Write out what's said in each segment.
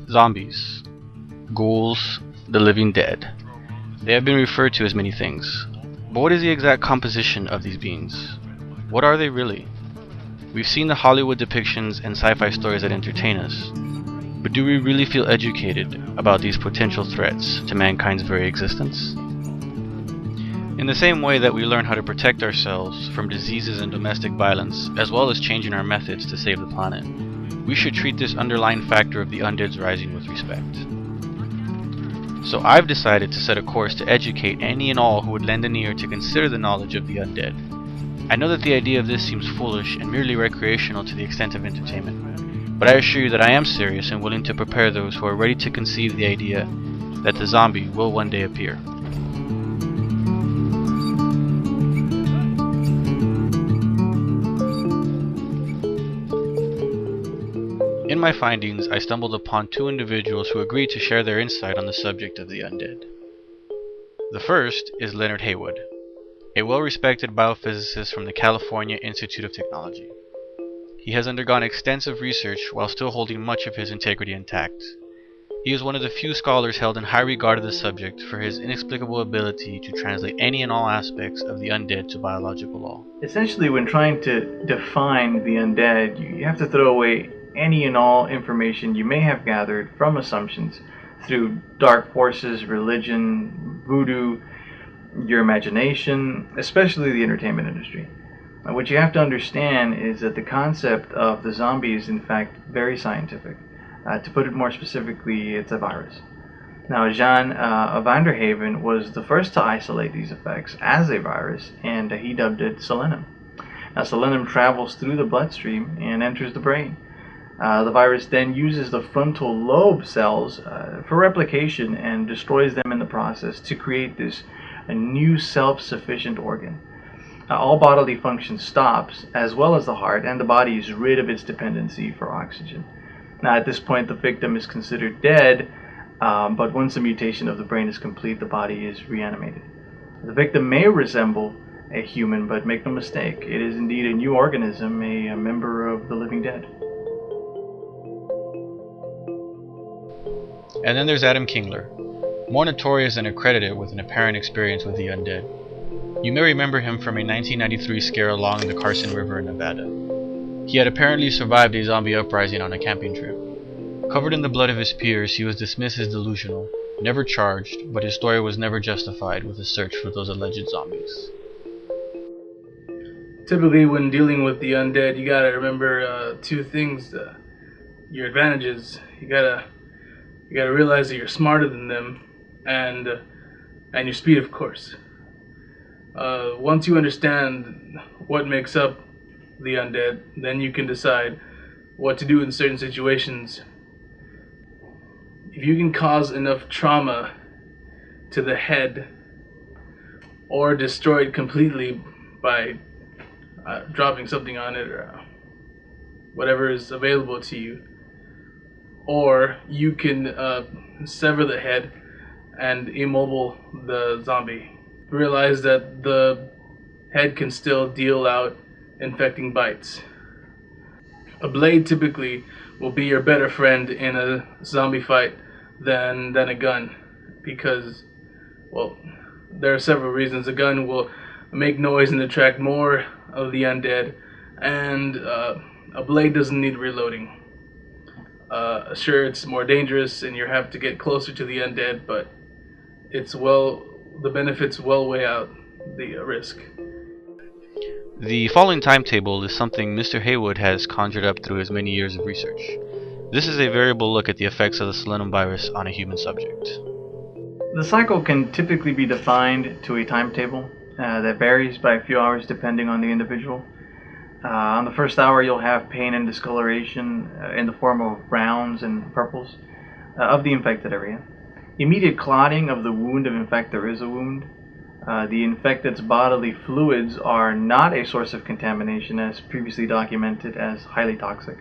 Zombies, ghouls, the living dead. They have been referred to as many things. But what is the exact composition of these beings? What are they really? We've seen the Hollywood depictions and sci-fi stories that entertain us, but do we really feel educated about these potential threats to mankind's very existence? In the same way that we learn how to protect ourselves from diseases and domestic violence, as well as changing our methods to save the planet, we should treat this underlying factor of the undead's rising with respect. So I've decided to set a course to educate any and all who would lend an ear to consider the knowledge of the undead. I know that the idea of this seems foolish and merely recreational to the extent of entertainment, but I assure you that I am serious and willing to prepare those who are ready to conceive the idea that the zombie will one day appear. In my findings, I stumbled upon two individuals who agreed to share their insight on the subject of the undead. The first is Leonard Haywood, a well-respected biophysicist from the California Institute of Technology. He has undergone extensive research while still holding much of his integrity intact. He is one of the few scholars held in high regard of the subject for his inexplicable ability to translate any and all aspects of the undead to biological law. Essentially, when trying to define the undead, you have to throw away any and all information you may have gathered from assumptions through dark forces, religion, voodoo, your imagination, especially the entertainment industry. What you have to understand is that the concept of the zombie is in fact very scientific. To put it more specifically, it's a virus. Now, Jan van der Haven was the first to isolate these effects as a virus, and he dubbed it selenium. Now, selenium travels through the bloodstream and enters the brain. The virus then uses the frontal lobe cells for replication and destroys them in the process to create this a new self-sufficient organ. All bodily function stops, as well as the heart, and the body is rid of its dependency for oxygen. Now, at this point, the victim is considered dead, but once the mutation of the brain is complete, the body is reanimated. The victim may resemble a human, but make no mistake, it is indeed a new organism, a member of the living dead. And then there's Adam Kingler, more notorious and accredited with an apparent experience with the undead. You may remember him from a 1993 scare along the Carson River in Nevada. He had apparently survived a zombie uprising on a camping trip. Covered in the blood of his peers, he was dismissed as delusional, never charged, but his story was never justified with a search for those alleged zombies. Typically, when dealing with the undead, you gotta remember two things: your advantages. You gotta realize that you're smarter than them, and your speed, of course. Once you understand what makes up the undead, then you can decide what to do in certain situations. If you can cause enough trauma to the head, or destroy it completely by dropping something on it, or whatever is available to you, or you can sever the head and immobile the zombie. Realize that the head can still deal out infecting bites. A blade typically will be your better friend in a zombie fight than a gun, because, well, there are several reasons. A gun will make noise and attract more of the undead, and a blade doesn't need reloading. Sure, it's more dangerous and you have to get closer to the undead, but the benefits well weigh out the risk. The following timetable is something Mr. Haywood has conjured up through his many years of research. This is a variable look at the effects of the selenium virus on a human subject. The cycle can typically be defined to a timetable that varies by a few hours depending on the individual. On the first hour, you'll have pain and discoloration in the form of browns and purples of the infected area. Immediate clotting of the wound, in fact there is a wound. The infected's bodily fluids are not a source of contamination as previously documented as highly toxic,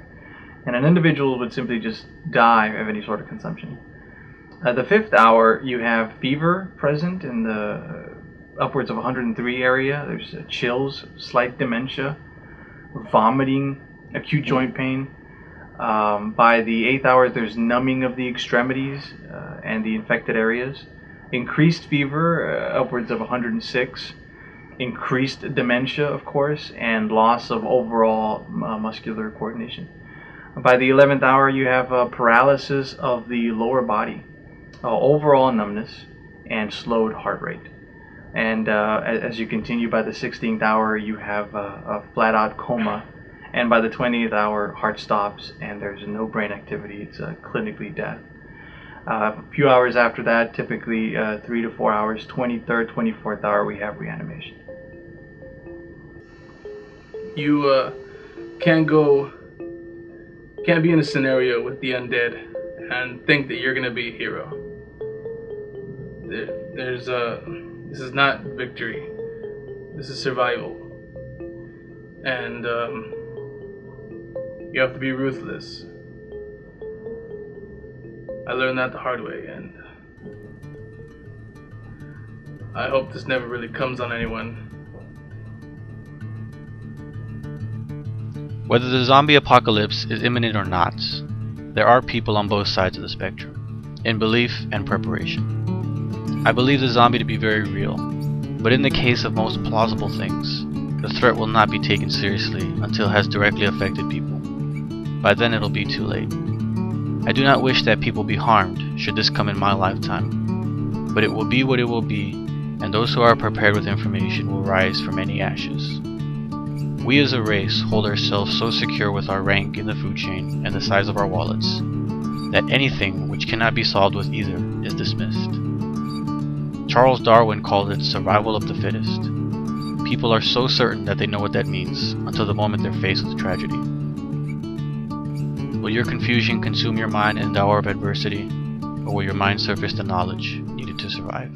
and an individual would simply just die of any sort of consumption. The fifth hour, you have fever present in the upwards of 103 area. There's chills, slight dementia, vomiting, acute joint pain. By the 8th hour, there's numbing of the extremities and the infected areas, increased fever, upwards of 106, increased dementia, of course, and loss of overall muscular coordination. By the 11th hour, you have paralysis of the lower body, overall numbness, and slowed heart rate. And as you continue by the 16th hour, you have a flat-out coma. And by the 20th hour, heart stops and there's no brain activity. It's clinically death. A few hours after that, typically 3 to 4 hours, 23rd, 24th hour, we have reanimation. You can't be in a scenario with the undead and think that you're gonna be a hero. This is not victory. This is survival, and you have to be ruthless. I learned that the hard way, and I hope this never really comes on anyone. Whether the zombie apocalypse is imminent or not, there are people on both sides of the spectrum, in belief and preparation. I believe the zombie to be very real, but in the case of most plausible things, the threat will not be taken seriously until it has directly affected people. By then it'll be too late. I do not wish that people be harmed should this come in my lifetime, but it will be what it will be, and those who are prepared with information will rise from any ashes. We as a race hold ourselves so secure with our rank in the food chain and the size of our wallets, that anything which cannot be solved with either is dismissed. Charles Darwin called it survival of the fittest. People are so certain that they know what that means until the moment they're faced with tragedy. Will your confusion consume your mind in the hour of adversity, or will your mind surface the knowledge needed to survive?